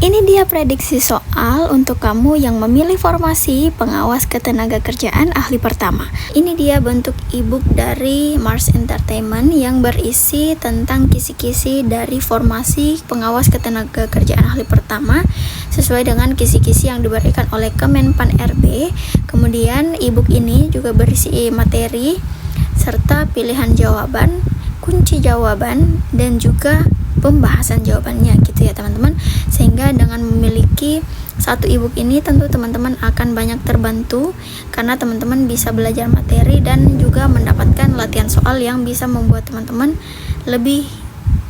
Ini dia prediksi soal untuk kamu yang memilih formasi pengawas ketenagakerjaan ahli pertama. Ini dia bentuk ebook dari Mars Entertainment yang berisi tentang kisi-kisi dari formasi pengawas ketenagakerjaan ahli pertama sesuai dengan kisi-kisi yang diberikan oleh Kemenpan RB. Kemudian ebook ini juga berisi materi serta pilihan jawaban, kunci jawaban, dan juga pembahasan jawabannya gitu ya teman-teman. Sehingga dengan memiliki satu ebook ini tentu teman-teman akan banyak terbantu karena teman-teman bisa belajar materi dan juga mendapatkan latihan soal yang bisa membuat teman-teman lebih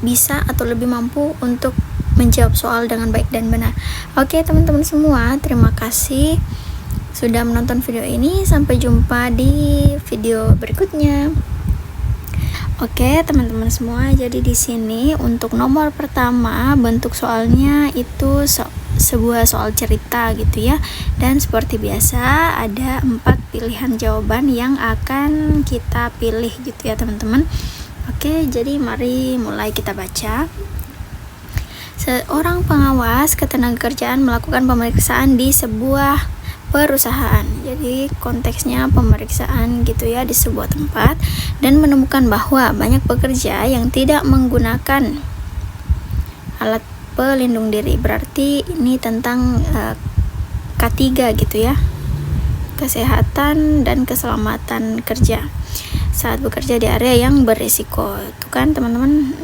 bisa atau lebih mampu untuk menjawab soal dengan baik dan benar. Oke teman-teman semua, terima kasih sudah menonton video ini. Sampai jumpa di video berikutnya. Oke teman-teman semua, jadi di sini untuk nomor pertama bentuk soalnya itu sebuah soal cerita gitu ya, dan seperti biasa ada 4 pilihan jawaban yang akan kita pilih gitu ya teman-teman. Oke, jadi mari mulai kita baca. Seorang pengawas ketenagakerjaan melakukan pemeriksaan di sebuah perusahaan. Jadi konteksnya pemeriksaan gitu ya di sebuah tempat, dan menemukan bahwa banyak pekerja yang tidak menggunakan alat pelindung diri. Berarti ini tentang K3 gitu ya, kesehatan dan keselamatan kerja saat bekerja di area yang berisiko. Itu kan teman-teman,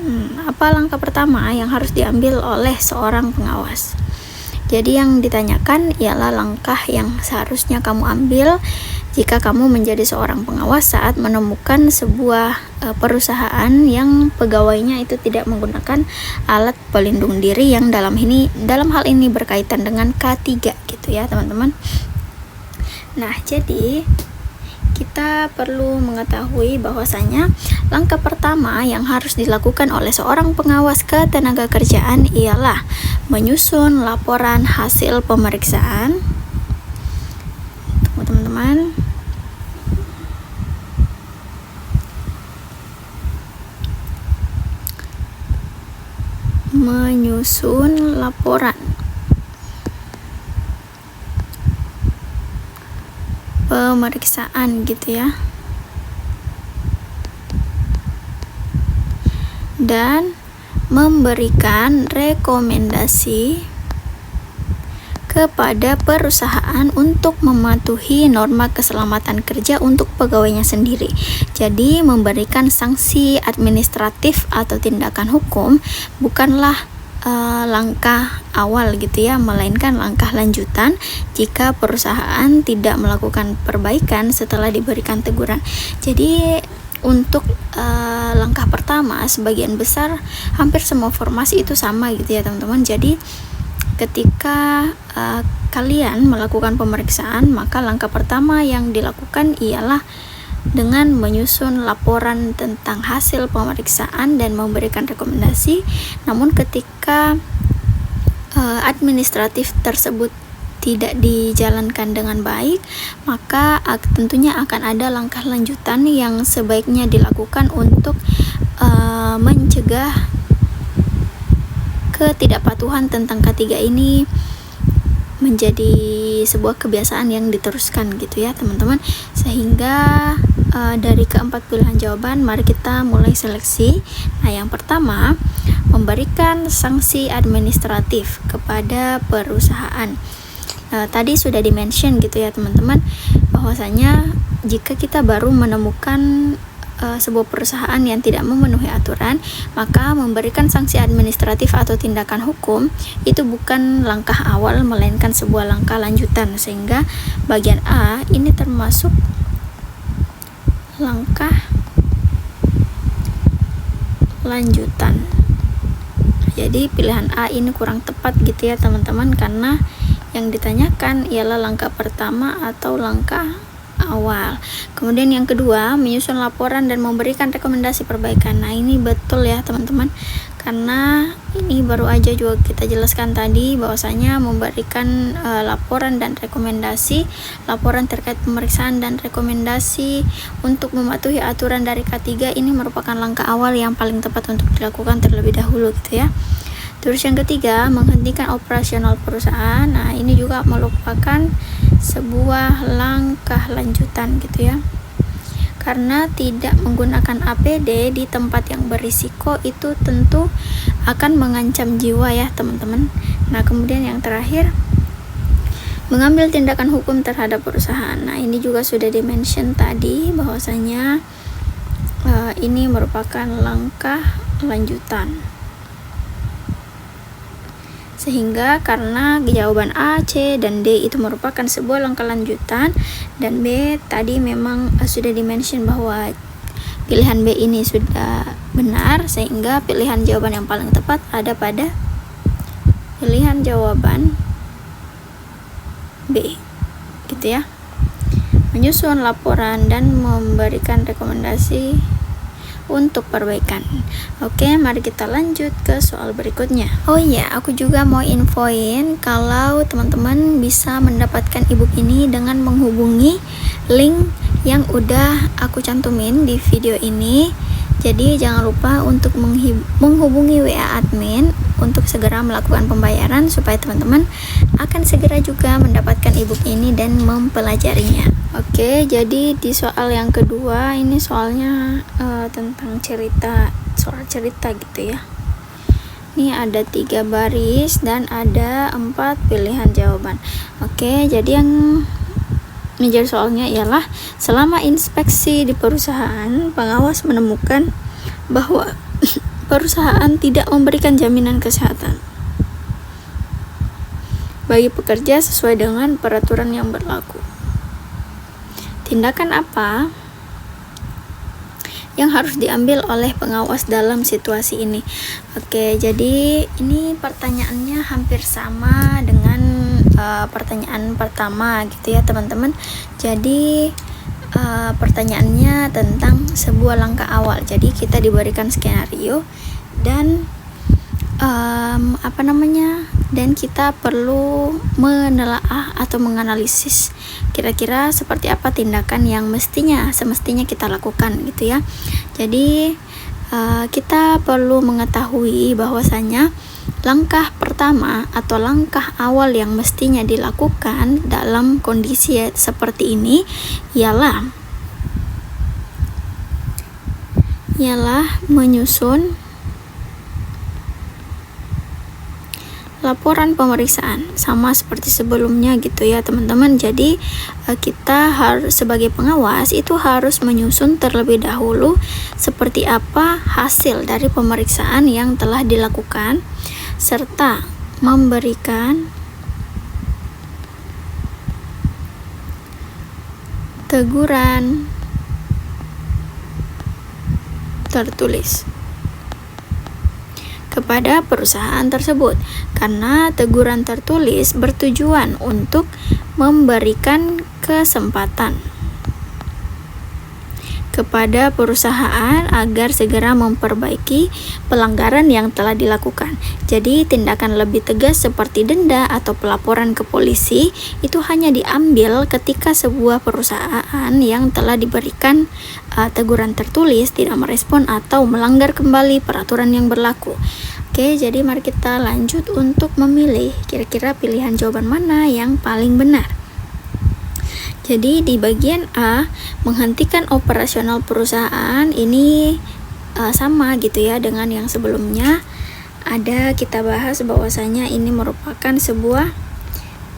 apa langkah pertama yang harus diambil oleh seorang pengawas? Jadi yang ditanyakan ialah langkah yang seharusnya kamu ambil jika kamu menjadi seorang pengawas saat menemukan sebuah perusahaan yang pegawainya itu tidak menggunakan alat pelindung diri yang dalam hal ini berkaitan dengan K3 gitu ya teman-teman. Nah, jadi kita perlu mengetahui bahwasanya langkah pertama yang harus dilakukan oleh seorang pengawas ketenagakerjaan ialah menyusun laporan hasil pemeriksaan. Tunggu teman-teman. Menyusun laporan pemeriksaan gitu ya, dan memberikan rekomendasi kepada perusahaan untuk mematuhi norma keselamatan kerja untuk pegawainya sendiri. Jadi memberikan sanksi administratif atau tindakan hukum bukanlah langkah awal gitu ya, melainkan langkah lanjutan jika perusahaan tidak melakukan perbaikan setelah diberikan teguran. Jadi untuk langkah pertama sebagian besar hampir semua formasi itu sama gitu ya teman-teman. Jadi ketika kalian melakukan pemeriksaan, maka langkah pertama yang dilakukan ialah dengan menyusun laporan tentang hasil pemeriksaan dan memberikan rekomendasi. Namun ketika administratif tersebut tidak dijalankan dengan baik, maka tentunya akan ada langkah lanjutan yang sebaiknya dilakukan untuk mencegah ketidakpatuhan tentang K3 ini menjadi sebuah kebiasaan yang diteruskan gitu ya teman-teman. Sehingga dari keempat pilihan jawaban, mari kita mulai seleksi. Nah, yang pertama, memberikan sanksi administratif kepada perusahaan. Tadi sudah di-mention gitu ya teman-teman, bahwasanya jika kita baru menemukan sebuah perusahaan yang tidak memenuhi aturan, maka memberikan sanksi administratif atau tindakan hukum itu bukan langkah awal, melainkan sebuah langkah lanjutan. Sehingga bagian A ini termasuk langkah lanjutan. Jadi pilihan A ini kurang tepat gitu ya teman-teman, karena yang ditanyakan ialah langkah pertama atau langkah awal. Kemudian yang kedua, menyusun laporan dan memberikan rekomendasi perbaikan. Nah, ini betul ya teman-teman, karena ini baru aja juga kita jelaskan tadi bahwasanya memberikan laporan dan rekomendasi, laporan terkait pemeriksaan dan rekomendasi untuk mematuhi aturan dari K3 ini merupakan langkah awal yang paling tepat untuk dilakukan terlebih dahulu gitu ya. Terus yang ketiga, menghentikan operasional perusahaan. Nah, ini juga merupakan sebuah langkah lanjutan gitu ya. Karena tidak menggunakan APD di tempat yang berisiko itu tentu akan mengancam jiwa ya teman-teman. Nah, kemudian yang terakhir, mengambil tindakan hukum terhadap perusahaan. Nah, ini juga sudah dimention tadi bahwasanya ini merupakan langkah lanjutan. Sehingga karena jawaban A, C, dan D itu merupakan sebuah langkah lanjutan, dan B tadi memang sudah dimention bahwa pilihan B ini sudah benar, sehingga pilihan jawaban yang paling tepat ada pada pilihan jawaban B gitu ya. Menyusun laporan dan memberikan rekomendasi untuk perbaikan. Oke, mari kita lanjut ke soal berikutnya. Oh iya, aku juga mau infoin kalau teman-teman bisa mendapatkan ebook ini dengan menghubungi link yang udah aku cantumin di video ini. Jadi jangan lupa untuk menghubungi WA admin untuk segera melakukan pembayaran supaya teman-teman akan segera juga mendapatkan ebook ini dan mempelajarinya. Oke, jadi di soal yang kedua ini soalnya tentang soal cerita gitu ya. Ini ada 3 baris dan ada 4 pilihan jawaban. Oke, jadi yang menjadi soalnya ialah selama inspeksi di perusahaan, pengawas menemukan bahwa perusahaan tidak memberikan jaminan kesehatan bagi pekerja sesuai dengan peraturan yang berlaku. Tindakan apa yang harus diambil oleh pengawas dalam situasi ini? Oke, jadi ini pertanyaannya hampir sama dengan pertanyaan pertama gitu ya teman-teman. Jadi pertanyaannya tentang sebuah langkah awal. Jadi kita diberikan skenario dan dan kita perlu menelaah atau menganalisis kira-kira seperti apa tindakan yang semestinya kita lakukan gitu ya. Jadi kita perlu mengetahui bahwasanya langkah pertama atau langkah awal yang mestinya dilakukan dalam kondisi seperti ini ialah menyusun laporan pemeriksaan sama seperti sebelumnya gitu ya teman-teman. Jadi kita harus sebagai pengawas itu harus menyusun terlebih dahulu seperti apa hasil dari pemeriksaan yang telah dilakukan serta memberikan teguran tertulis kepada perusahaan tersebut, karena teguran tertulis bertujuan untuk memberikan kesempatan kepada perusahaan agar segera memperbaiki pelanggaran yang telah dilakukan. Jadi tindakan lebih tegas seperti denda atau pelaporan ke polisi itu hanya diambil ketika sebuah perusahaan yang telah diberikan teguran tertulis tidak merespon atau melanggar kembali peraturan yang berlaku. Oke, jadi mari kita lanjut untuk memilih kira-kira pilihan jawaban mana yang paling benar. Jadi di bagian A, menghentikan operasional perusahaan ini sama gitu ya dengan yang sebelumnya. Kita bahas bahwasanya ini merupakan sebuah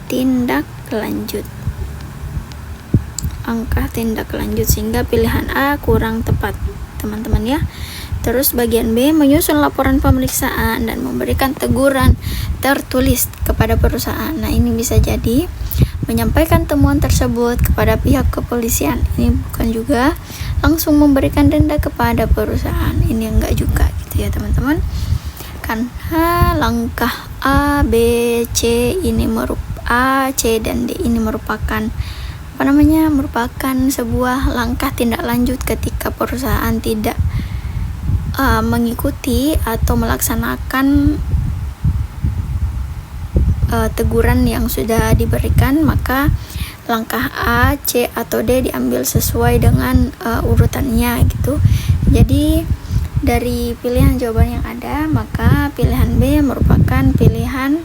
tindak lanjut. Angka tindak lanjut, sehingga pilihan A kurang tepat, teman-teman ya. Terus bagian B, menyusun laporan pemeriksaan dan memberikan teguran tertulis kepada perusahaan. Nah, ini bisa jadi menyampaikan temuan tersebut kepada pihak kepolisian. Ini bukan juga langsung memberikan denda kepada perusahaan. Ini enggak juga gitu ya teman-teman. Karena langkah A, B, C ini A, C dan D ini merupakan merupakan sebuah langkah tindak lanjut ketika perusahaan tidak mengikuti atau melaksanakan teguran yang sudah diberikan, maka langkah A, C atau D diambil sesuai dengan urutannya gitu. Jadi dari pilihan jawaban yang ada, maka pilihan B merupakan pilihan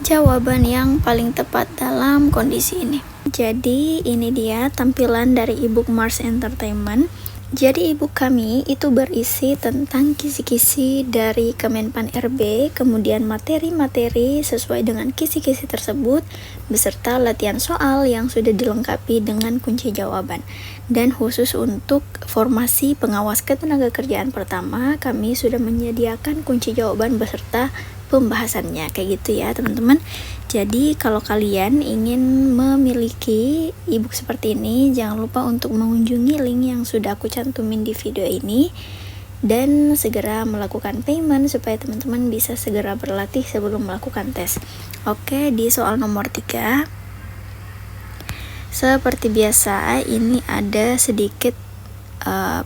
jawaban yang paling tepat dalam kondisi ini. Jadi ini dia tampilan dari ebook Mars Entertainment. Jadi ebook kami itu berisi tentang kisi-kisi dari Kemenpan RB, kemudian materi-materi sesuai dengan kisi-kisi tersebut, beserta latihan soal yang sudah dilengkapi dengan kunci jawaban. Dan khusus untuk formasi pengawas ketenagakerjaan pertama, kami sudah menyediakan kunci jawaban beserta pembahasannya, kayak gitu ya teman-teman. Jadi kalau kalian ingin memiliki ebook seperti ini, jangan lupa untuk mengunjungi link yang sudah aku cantumin di video ini dan segera melakukan payment supaya teman-teman bisa segera berlatih sebelum melakukan tes. Oke, di soal nomor 3 seperti biasa ini ada sedikit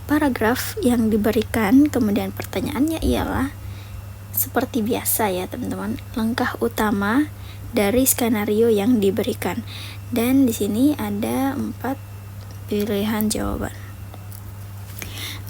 paragraf yang diberikan, kemudian pertanyaannya ialah seperti biasa ya teman-teman, langkah utama dari skenario yang diberikan, dan di sini ada 4 pilihan jawaban.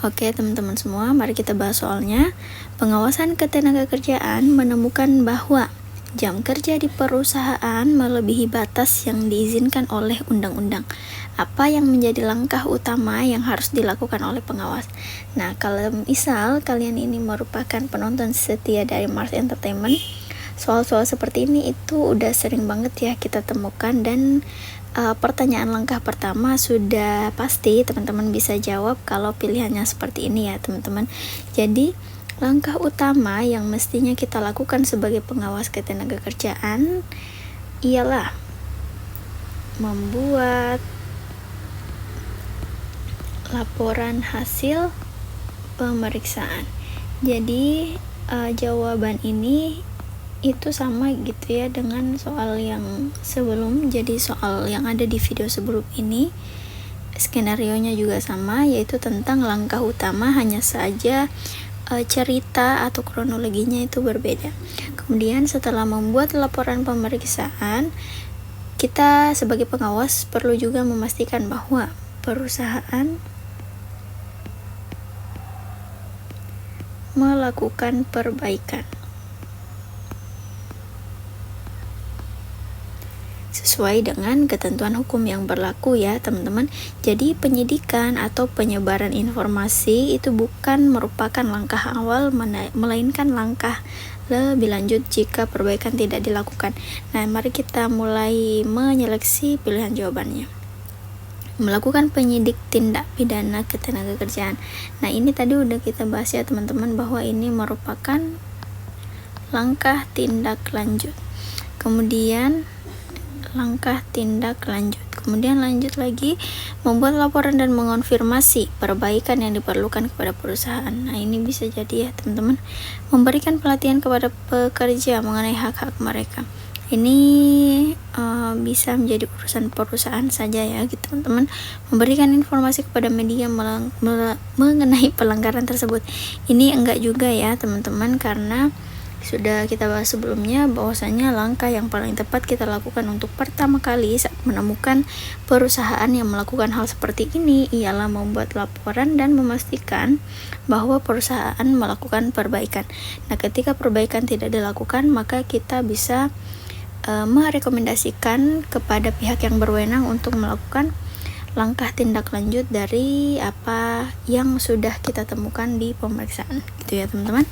Oke teman-teman semua, mari kita bahas soalnya. Pengawasan ketenagakerjaan menemukan bahwa jam kerja di perusahaan melebihi batas yang diizinkan oleh undang-undang. Apa yang menjadi langkah utama yang harus dilakukan oleh pengawas? Nah, kalau misal kalian ini merupakan penonton setia dari Mars Entertainment, soal-soal seperti ini itu udah sering banget ya kita temukan, dan pertanyaan langkah pertama sudah pasti teman-teman bisa jawab kalau pilihannya seperti ini ya teman-teman. Jadi langkah utama yang mestinya kita lakukan sebagai pengawas ketenagakerjaan ialah membuat laporan hasil pemeriksaan. Jadi jawaban ini itu sama gitu ya dengan soal yang sebelum. Jadi soal yang ada di video sebelum ini skenarionya juga sama, yaitu tentang langkah utama, hanya saja cerita atau kronologinya itu berbeda. Kemudian setelah membuat laporan pemeriksaan, kita sebagai pengawas perlu juga memastikan bahwa perusahaan melakukan perbaikan sesuai dengan ketentuan hukum yang berlaku ya teman-teman. Jadi penyidikan atau penyebaran informasi itu bukan merupakan langkah awal, melainkan langkah lebih lanjut jika perbaikan tidak dilakukan. Nah, mari kita mulai menyeleksi pilihan jawabannya. Melakukan penyidik tindak pidana ketenagakerjaan. Nah, ini tadi udah kita bahas ya teman-teman, bahwa ini merupakan langkah tindak lanjut. Kemudian langkah tindak lanjut. Kemudian lanjut lagi, membuat laporan dan mengonfirmasi perbaikan yang diperlukan kepada perusahaan. Nah, ini bisa jadi ya teman-teman, memberikan pelatihan kepada pekerja mengenai hak-hak mereka. Ini bisa menjadi urusan perusahaan saja ya gitu teman-teman. Memberikan informasi kepada media mengenai pelanggaran tersebut. Ini enggak juga ya teman-teman, karena sudah kita bahas sebelumnya bahwasanya langkah yang paling tepat kita lakukan untuk pertama kali saat menemukan perusahaan yang melakukan hal seperti ini ialah membuat laporan dan memastikan bahwa perusahaan melakukan perbaikan. Nah, ketika perbaikan tidak dilakukan, maka kita bisa merekomendasikan kepada pihak yang berwenang untuk melakukan langkah tindak lanjut dari apa yang sudah kita temukan di pemeriksaan, gitu ya teman-teman.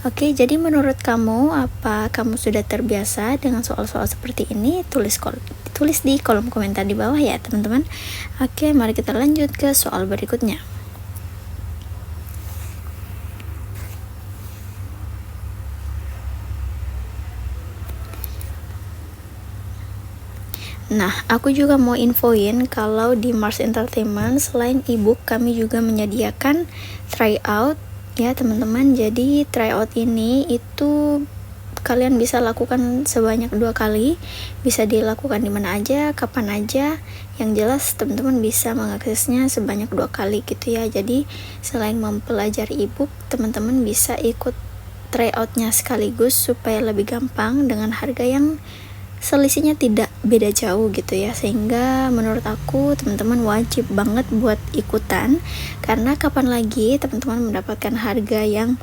Oke, jadi menurut kamu, apa kamu sudah terbiasa dengan soal-soal seperti ini? Tulis di kolom komentar di bawah ya teman-teman. Oke, mari kita lanjut ke soal berikutnya. Nah, aku juga mau infoin kalau di Mars Entertainment selain ebook kami juga menyediakan tryout ya teman-teman. Jadi tryout ini itu kalian bisa lakukan sebanyak 2 kali, bisa dilakukan di mana aja, kapan aja. Yang jelas teman-teman bisa mengaksesnya sebanyak 2 kali gitu ya. Jadi selain mempelajari ebook, teman-teman bisa ikut tryoutnya sekaligus supaya lebih gampang dengan harga yang selisihnya tidak beda jauh gitu ya, sehingga menurut aku teman-teman wajib banget buat ikutan, karena kapan lagi teman-teman mendapatkan harga yang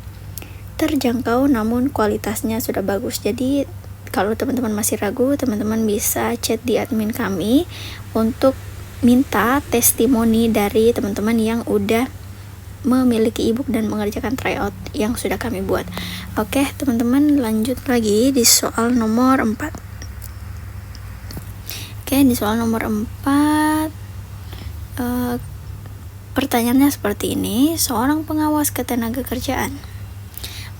terjangkau namun kualitasnya sudah bagus. Jadi kalau teman-teman masih ragu, teman-teman bisa chat di admin kami untuk minta testimoni dari teman-teman yang udah memiliki ebook dan mengerjakan tryout yang sudah kami buat. Oke teman-teman, lanjut lagi di soal nomor 4. Oke, di soal nomor 4 pertanyaannya seperti ini. Seorang pengawas ketenagakerjaan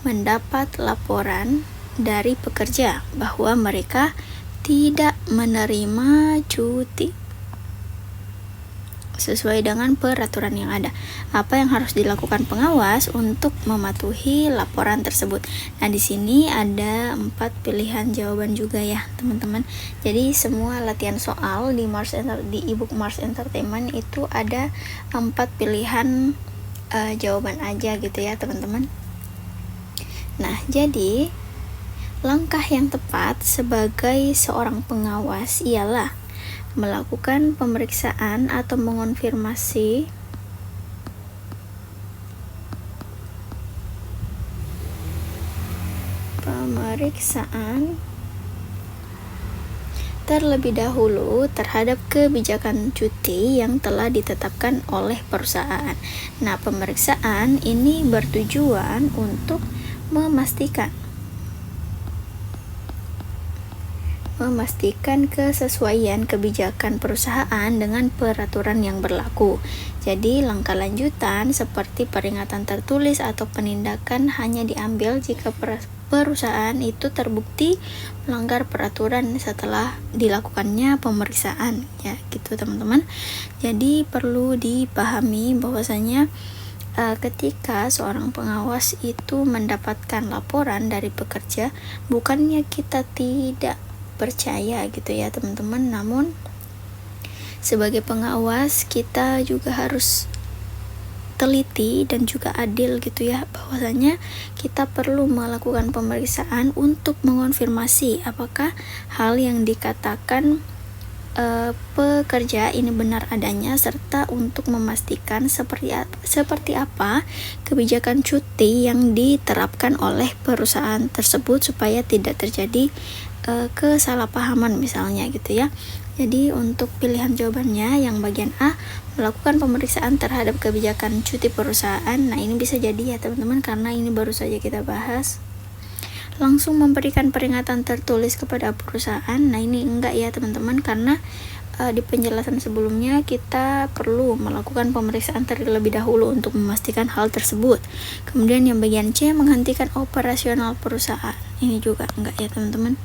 mendapat laporan dari pekerja bahwa mereka tidak menerima cuti sesuai dengan peraturan yang ada. Apa yang harus dilakukan pengawas untuk mematuhi laporan tersebut? Nah, di sini ada 4 pilihan jawaban juga ya, teman-teman. Jadi semua latihan soal di ebook Mars Entertainment itu ada 4 pilihan jawaban aja gitu ya, teman-teman. Nah, jadi langkah yang tepat sebagai seorang pengawas ialah melakukan pemeriksaan atau mengonfirmasi terlebih dahulu terhadap kebijakan cuti yang telah ditetapkan oleh perusahaan. Nah, pemeriksaan ini bertujuan untuk memastikan kesesuaian kebijakan perusahaan dengan peraturan yang berlaku. Jadi langkah lanjutan seperti peringatan tertulis atau penindakan hanya diambil jika perusahaan itu terbukti melanggar peraturan setelah dilakukannya pemeriksaan ya, gitu teman-teman. Jadi perlu dipahami bahwasanya ketika seorang pengawas itu mendapatkan laporan dari pekerja, bukannya kita tidak percaya gitu ya teman-teman, namun sebagai pengawas kita juga harus teliti dan juga adil gitu ya, bahwasanya kita perlu melakukan pemeriksaan untuk mengonfirmasi apakah hal yang dikatakan pekerja ini benar adanya, serta untuk memastikan seperti apa kebijakan cuti yang diterapkan oleh perusahaan tersebut supaya tidak terjadi kesalahpahaman misalnya gitu ya. Jadi untuk pilihan jawabannya yang bagian A, melakukan pemeriksaan terhadap kebijakan cuti perusahaan. Nah, ini bisa jadi ya teman-teman, karena ini baru saja kita bahas. Langsung memberikan peringatan tertulis kepada perusahaan. Nah, ini enggak ya teman-teman, karena di penjelasan sebelumnya kita perlu melakukan pemeriksaan terlebih dahulu untuk memastikan hal tersebut. Kemudian yang bagian C, menghentikan operasional perusahaan. Ini juga enggak ya teman-teman.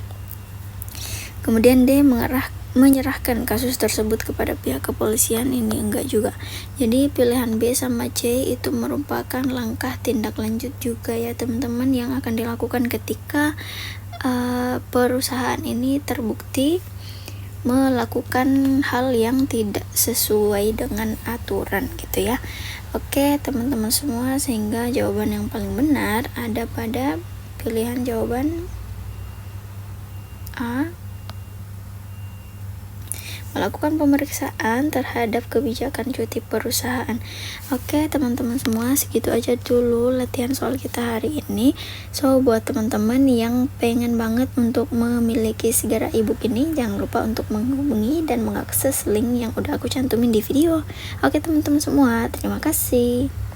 Kemudian D, menyerahkan kasus tersebut kepada pihak kepolisian. Ini enggak juga. Jadi pilihan B sama C itu merupakan langkah tindak lanjut juga ya teman-teman, yang akan dilakukan ketika perusahaan ini terbukti melakukan hal yang tidak sesuai dengan aturan gitu ya. Oke teman-teman semua, sehingga jawaban yang paling benar ada pada pilihan jawaban A, melakukan pemeriksaan terhadap kebijakan cuti perusahaan. Oke teman-teman semua, segitu aja dulu latihan soal kita hari ini. So buat teman-teman yang pengen banget untuk memiliki segera ebook ini, jangan lupa untuk menghubungi dan mengakses link yang udah aku cantumin di video. Oke teman-teman semua, terima kasih.